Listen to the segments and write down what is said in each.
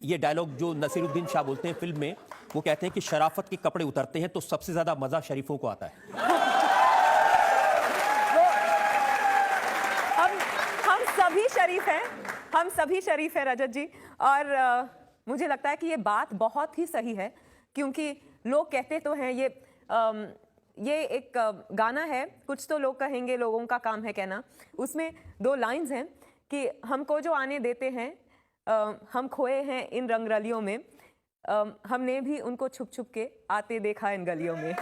ये डायलॉग जो नसीरुद्दीन शाह बोलते हैं फिल्म में, वो कहते हैं कि शराफत के कपड़े उतरते हैं तो सबसे ज्यादा मजा शरीफों को आता है। हम सभी शरीफ हैं, हम सभी शरीफ हैं रजत जी। और मुझे लगता है कि ये बात बहुत ही सही है, क्योंकि लोग कहते तो हैं ये एक गाना है, कुछ तो लोग कहेंगे लोगों का काम है कहना। उसमें 2 लाइंस हैं कि हमको जो आने देते हैं, हम खोए हैं इन रंगरलियों में, हमने भी उनको छुप छुप के आते देखा इन गलियों में।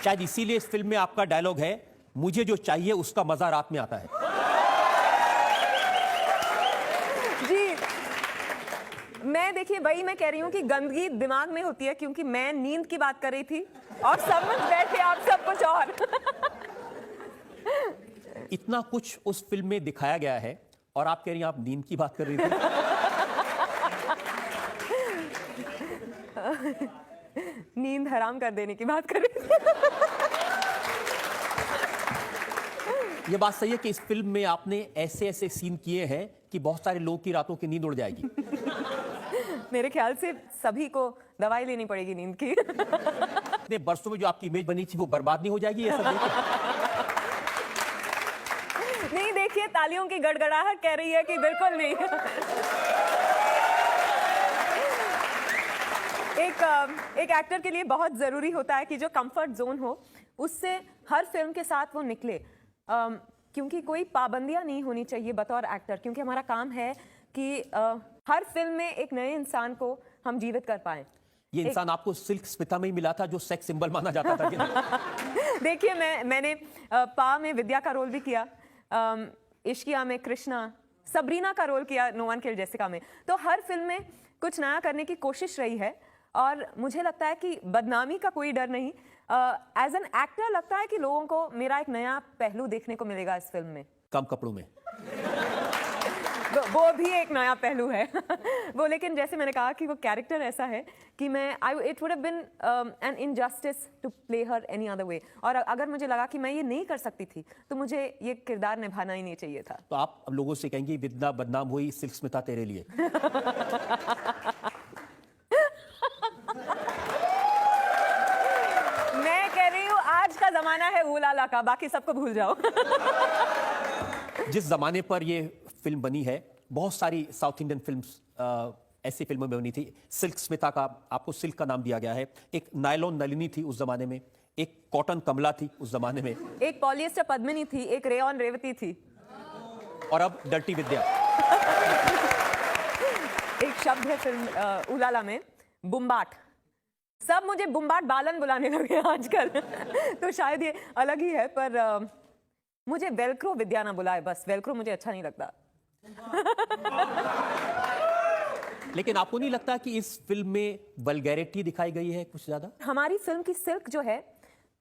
शायद इसीलिए इस फिल्म में आपका डायलॉग है, मुझे जो चाहिए उसका मजा रात में आता है। जी, मैं देखिए वही मैं कह रही हूँ कि गंदगी दिमाग में होती है, क्योंकि मैं नींद की बात कर रही थी और समझ बैठे आप सब कुछ और। इतना कुछ उस फिल्म में दिखाया गया है और आप कह रही हैं आप नींद की बात कर रही थी। नींद हराम कर देने की बात कर रही थी। ये बात सही है कि इस फिल्म में आपने ऐसे ऐसे सीन किए हैं कि बहुत सारे लोगों की रातों की नींद उड़ जाएगी। मेरे ख्याल से सभी को दवाई लेनी पड़ेगी नींद की। इतने बरसों में जो आपकी इमेज बनी थी वो बर्बाद नहीं हो जाएगी ये सब देख के? नहीं, देखिए तालियों की गड़गड़ाहट कह रही है कि बिल्कुल नहीं। एक एक्टर के लिए बहुत जरूरी होता है कि जो कंफर्ट जोन हो उससे हर फिल्म के साथ वो निकले, क्योंकि कोई पाबंदियां नहीं होनी चाहिए बतौर एक्टर, क्योंकि हमारा काम है कि हर फिल्म में एक नए इंसान को हम जीवित कर पाएं। ये इंसान आपको सिल्क स्मिता में ही मिला था जो सेक्स सिंबल माना जाता था कि देखिए मैंने पा में विद्या का रोल भी किया, इश्किया में कृष्णा, सबरीना का रोल किया नो वन किल्ड जेसिका में। तो हर फिल्म में कुछ नया करने की कोशिश रही है और मुझे लगता है कि बदनामी का कोई डर नहीं। एज एन एक्टर लगता है कि लोगों को मेरा एक नया पहलू देखने को मिलेगा इस फिल्म में। कम कपड़ों में वो भी एक नया पहलू है। वो, लेकिन जैसे मैंने कहा कि वो कैरेक्टर ऐसा है कि it would have been an injustice to play her any other way. और अगर मुझे लगा कि मैं ये नहीं कर सकती थी तो मुझे ये किरदार निभाना ही नहीं चाहिए था। तो आप अब लोगों से कहेंगे विद्या बदनाम हुई, सिल्क स्मिता तेरे लिए। मैं कह रही हूँ आज का जमाना है ऊलाला का, बाकी सबको भूल जाओ। जिस जमाने पर ये फिल्म बनी है, बहुत सारी साउथ इंडियन फिल्म्स ऐसी फिल्मों में बनी थी। सिल्क स्मिता का आपको सिल्क का नाम दिया गया है, एक नायलॉन नलिनी थी उस जमाने में, एक कॉटन कमला थी उस जमाने में, एक पॉलिएस्टर पद्मिनी थी, एक रेयॉन रेवती थी, और अब डर्टी विद्या। एक शब्द है फिल्म उलाला में, बुम्बाट। सब मुझे बुम्बाट बालन बुलाने लगे आजकल। तो शायद ये अलग ही है, पर मुझे वेलक्रो विद्या ना बुलाए बस, वेलक्रो मुझे अच्छा नहीं लगता। लेकिन आपको नहीं लगता कि इस फिल्म में वल्गैरिटी दिखाई गई है कुछ ज्यादा? हमारी फिल्म की सिल्क जो है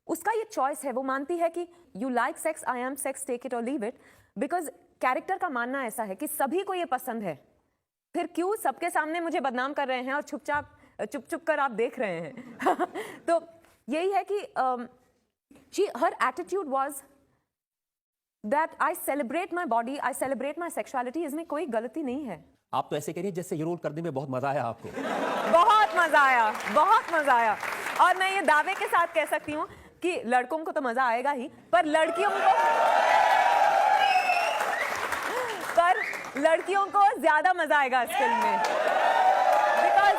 उसका ये चॉइस है, वो मानती है कि you like sex, I am sex, take it और लीव इट। बिकॉज कैरेक्टर का मानना ऐसा है कि सभी को ये पसंद है, फिर क्यों सबके सामने मुझे बदनाम कर रहे हैं और चुप चुप कर आप देख रहे हैं। तो यही है कि her attitude was that I celebrate my body, I celebrate my sexuality. इसमें कोई गलती नहीं है। आप तो ऐसे कह रही हैं जैसे ये रोल करने में बहुत मजा आया आपको। बहुत मजा आया, बहुत मजा आया। और मैं ये दावे के साथ कह सकती हूँ कि लड़कों को तो मजा आएगा ही, पर लड़कियों को ज्यादा मजा आएगा इस फिल्म में। बिकॉज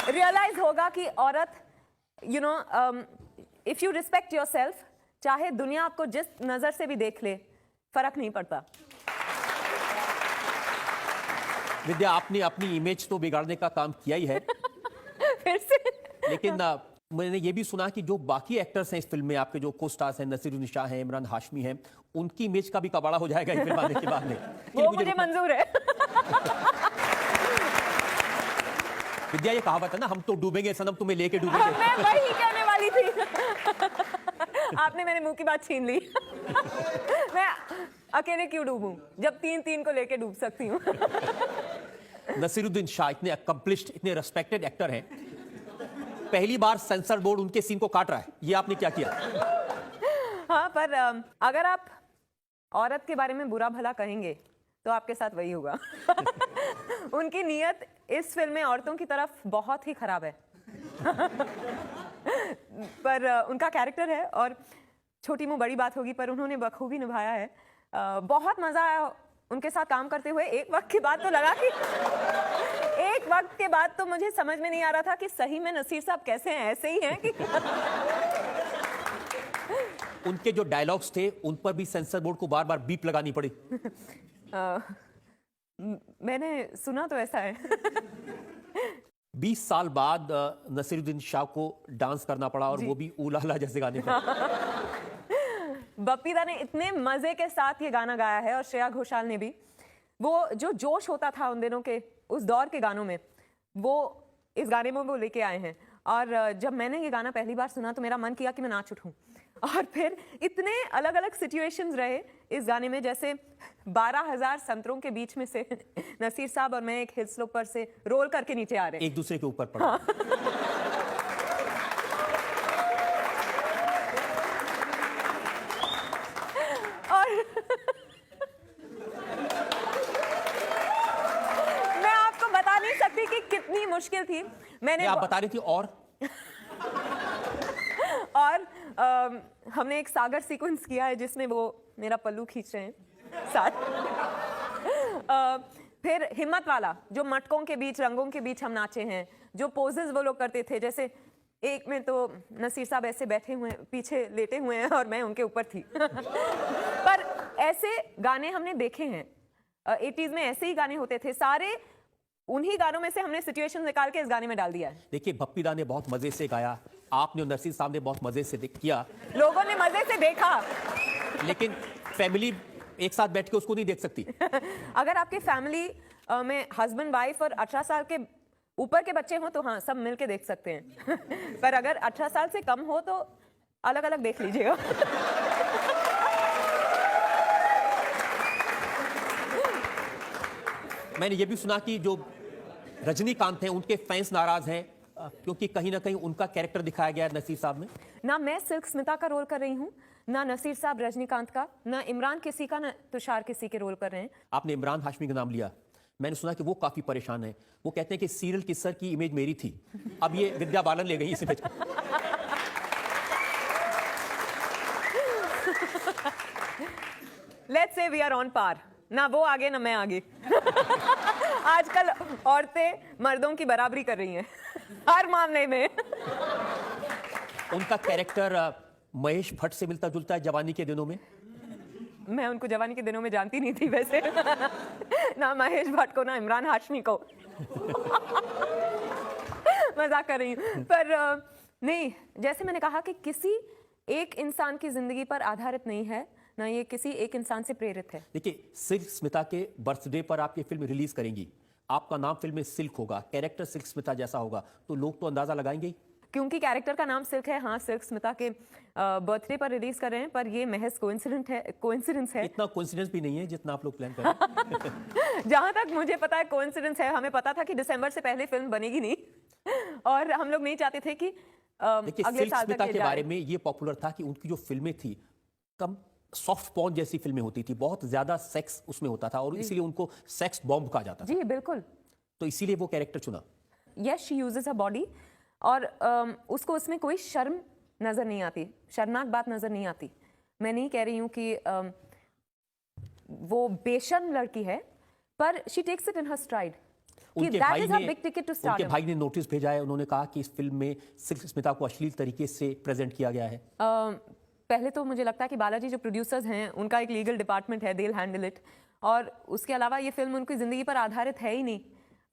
रियलाइज होगा कि औरत, you know, if you respect your self, चाहे दुनिया आपको जिस नजर से भी देख ले, फर्क नहीं पड़ता। विद्या, आपने अपनी इमेज तो बिगाड़ने का काम किया ही है। फिर से। लेकिन मैंने ये भी सुना कि जो बाकी एक्टर्स हैं इस फिल्म में, आपके जो को स्टार्स हैं, नसीरुद्दीन शाह हैं, इमरान हाशमी हैं, उनकी इमेज का भी कबाड़ा हो जाएगा ये फिल्म आने के बाद में। वो मुझे मंजूर है। विद्या, ये कहावत है ना, हम तो डूबेंगे सनम तुम्हें लेके डूबेंगे। मैं वही कहने वाली थी। आपने मेरे मुंह की बात छीन ली। मैं अकेले क्यों डूबूं जब 3 को लेके डूब सकती हूँ। नसीरुद्दीन शाह इतने अकम्प्लिश्ड, इतने रेस्पेक्टेड एक्टर हैं, पहली बार सेंसर बोर्ड उनके सीन को काट रहा है, ये आपने क्या किया? हाँ, पर अगर आप औरत के बारे में बुरा भला कहेंगे तो आपके साथ वही होगा। उनकी नीयत इस फिल्म में औरतों की तरफ बहुत ही खराब है। पर उनका कैरेक्टर है और छोटी मुंह बड़ी बात होगी, पर उन्होंने बखूबी निभाया है। बहुत मजा आया उनके साथ काम करते हुए। एक वक्त के बाद तो मुझे समझ में नहीं आ रहा था कि सही में नसीर साहब कैसे हैं, ऐसे ही हैं कि उनके जो डायलॉग्स थे उन पर भी सेंसर बोर्ड को बार बार बीप लगानी पड़ी। मैंने सुना तो ऐसा है। 20 साल बाद नसीरुद्दीन शाह को डांस करना पड़ा और वो भी ऊलाला जैसे गाने पर। बप्पी दा ने इतने मजे के साथ ये गाना गाया है और श्रेया घोषाल ने भी। वो जो जोश होता था उन दिनों के, उस दौर के गानों में, वो इस गाने में वो लेके आए हैं। और जब मैंने ये गाना पहली बार सुना तो मेरा मन किया कि मैं नाच उठूं। और फिर इतने अलग अलग सिचुएशंस रहे इस गाने में, जैसे 12,000 संतरों के बीच में से नसीर साहब और मैं एक हिल स्लोप पर से रोल करके नीचे आ रहे हैं, एक दूसरे के ऊपर पड़ा। और मैं आपको बता नहीं सकती कि कितनी मुश्किल थी। मैंने आप बता रही थी और हमने एक सागर सीक्वेंस किया है जिसमें वो मेरा पल्लू खींच रहे हैं साथ। फिर हिम्मत वाला, जो मटकों के बीच, रंगों के बीच हम नाचे हैं, जो पोजेस वो लोग करते थे, जैसे एक में तो नसीर साहब ऐसे बैठे हुए, पीछे लेटे हुए हैं और मैं उनके ऊपर थी। पर ऐसे गाने हमने देखे हैं, 80s में ऐसे ही गाने होते थे। सारे उन्हीं गानों में से हमने सिचुएशन निकाल के इस गाने में डाल दिया है। देखिए, बप्पी दा ने बहुत मजे से गाया, आपने और नसीर साहब ने बहुत मजे से किया, लोगों ने मजे से देखा, लेकिन फैमिली एक साथ बैठ के उसको नहीं देख सकती। अगर आपके फैमिली में हस्बैंड वाइफ और 18 साल के ऊपर के बच्चे हो तो हाँ, सब मिलके देख सकते हैं। पर अगर 18 साल से कम हो तो अलग अलग देख लीजिएगा। मैंने ये भी सुना कि जो रजनीकांत हैं उनके फैंस नाराज हैं क्योंकि कहीं ना कहीं उनका कैरेक्टर दिखाया गया है नसीर साहब में। ना मैं सिल्क स्मिता का रोल कर रही हूँ, ना नसीर साहब रजनीकांत का, ना इमरान किसी का, ना तुषार किसी के रोल कर रहे हैं। आपने इमरान हाशमी का नाम लिया, मैंने सुना कि वो काफी परेशान है। वो कहते हैं कि सीरियल किसर की इमेज मेरी थी, अब ये विद्या बालन ले गई इस इमेज को। Let's say we are on par, ना वो आगे ना मैं आगे। आजकल औरतें मर्दों की बराबरी कर रही हैं हर मामले में। उनका कैरेक्टर महेश भट्ट से मिलता जुलता है जवानी के दिनों में। मैं उनको जवानी के दिनों में जानती नहीं थी वैसे। ना महेश भट्ट को, ना इमरान हाशमी को। मजाक कर रही हूँ। पर नहीं, जैसे मैंने कहा कि किसी एक इंसान की जिंदगी पर आधारित नहीं है, ना ये किसी एक इंसान से प्रेरित है। देखिए, सिल्क स्मिता के बर्थडे पर आप ये फिल्म रिलीज करेंगी, आपका नाम फिल्म में सिल्क होगा, कैरेक्टर सिल्क स्मिता जैसा होगा, तो लोग तो अंदाजा लगाएंगे ही। क्योंकि कैरेक्टर का नाम सिल्क है, हाँ, सिल्क स्मिता के बर्थडे पर रिलीज कर रहे हैं, पर ये महज कोइंसिडेंस है। इतना कोइंसिडेंस भी नहीं है जितना आप लोग प्लान कर रहे हैं। जहां तक मुझे पता है कोइंसिडेंस है। हमें पता था कि दिसंबर से पहले फिल्म बनेगी नहीं, और हम लोग नहीं चाहते थे कि देखिए, अगले सिल्क साल स्मिता तक के बारे में ये पॉपुलर था कि उनकी जो फिल्में थी कम सॉफ्ट पॉर्न जैसी फिल्में होती थी, बहुत ज्यादा सेक्स उसमें होता था और इसीलिए उनको सेक्स बॉम्ब कहा जाता था। जी बिल्कुल, तो इसीलिए वो कैरेक्टर चुना। Yes, she uses a body, और उसको उसमें कोई शर्म नजर नहीं आती, शर्मनाक बात नजर नहीं आती। मैं नहीं कह रही हूँ कि वो बेशर्म लड़की है, पर she takes it in her stride. उनके भाई ने नोटिस भेजा है, उन्होंने कहा कि इस फिल्म में सिल्क स्मिता को अश्लील तरीके से प्रेजेंट किया गया है। पहले तो मुझे लगता है कि बालाजी जो प्रोड्यूसर्स हैं उनका एक लीगल डिपार्टमेंट है, दे विल हैंडल इट, और उसके अलावा ये फिल्म उनकी जिंदगी पर आधारित है ही नहीं।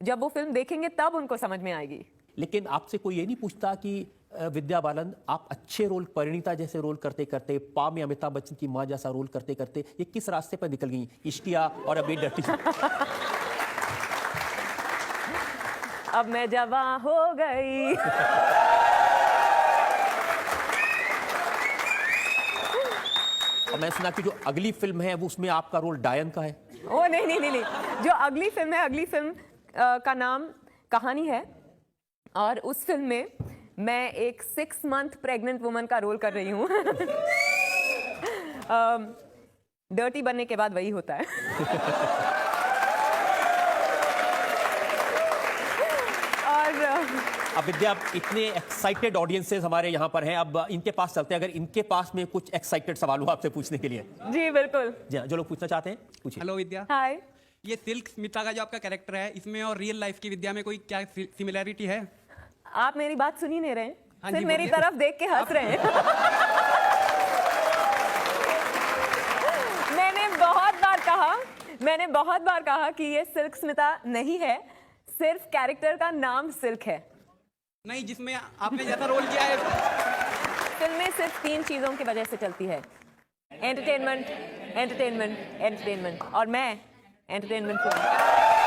जब वो फिल्म देखेंगे तब उनको समझ में आएगी। लेकिन आपसे कोई ये नहीं पूछता कि विद्या बालन, आप अच्छे रोल, परिणीता जैसे रोल करते करते, पा में अमिताभ बच्चन की माँ जैसा रोल करते करते ये किस रास्ते पर निकल गई, इश्किया और अभी डर्टी। अब मैं जवां हो गई। और मैं सुना कि जो अगली फिल्म है वो उसमें आपका रोल डायन का है। ओ नहीं, जो अगली फिल्म है, अगली फिल्म का नाम कहानी है, और उस फिल्म में मैं एक 6 मंथ प्रेग्नेंट वुमन का रोल कर रही हूँ। डर्टी बनने के बाद वही होता है। अब विद्या, इतने एक्साइटेड ऑडियंसेस हमारे यहाँ पर हैं, अब इनके पास चलते हैं, अगर इनके पास में कुछ एक्साइटेड सवाल हो आपसे पूछने के लिए। जी बिल्कुल। जी हाँ, जो लोग पूछना चाहते हैं पूछिए। हेलो विद्या, हाय। ये सिल्क स्मिता का जो आपका कैरेक्टर है, इसमें और रियल लाइफ की विद्या में कोई क्या सिमिलैरिटी है? आप मेरी बात सुन ही नहीं रहे हैं, हाँ सिर्फ जी, मेरी बोलिए। तरफ देख के हंस रहे हैं। मैंने बहुत बार कहा कि ये सिल्क स्मिता नहीं है, सिर्फ कैरेक्टर का नाम सिल्क है। नहीं, जिसमें आपने जैसा रोल किया है। फिल्में सिर्फ 3 चीजों की वजह से चलती है, एंटरटेनमेंट, एंटरटेनमेंट, एंटरटेनमेंट, और मैं एंटरटेनमेंट फिल्म।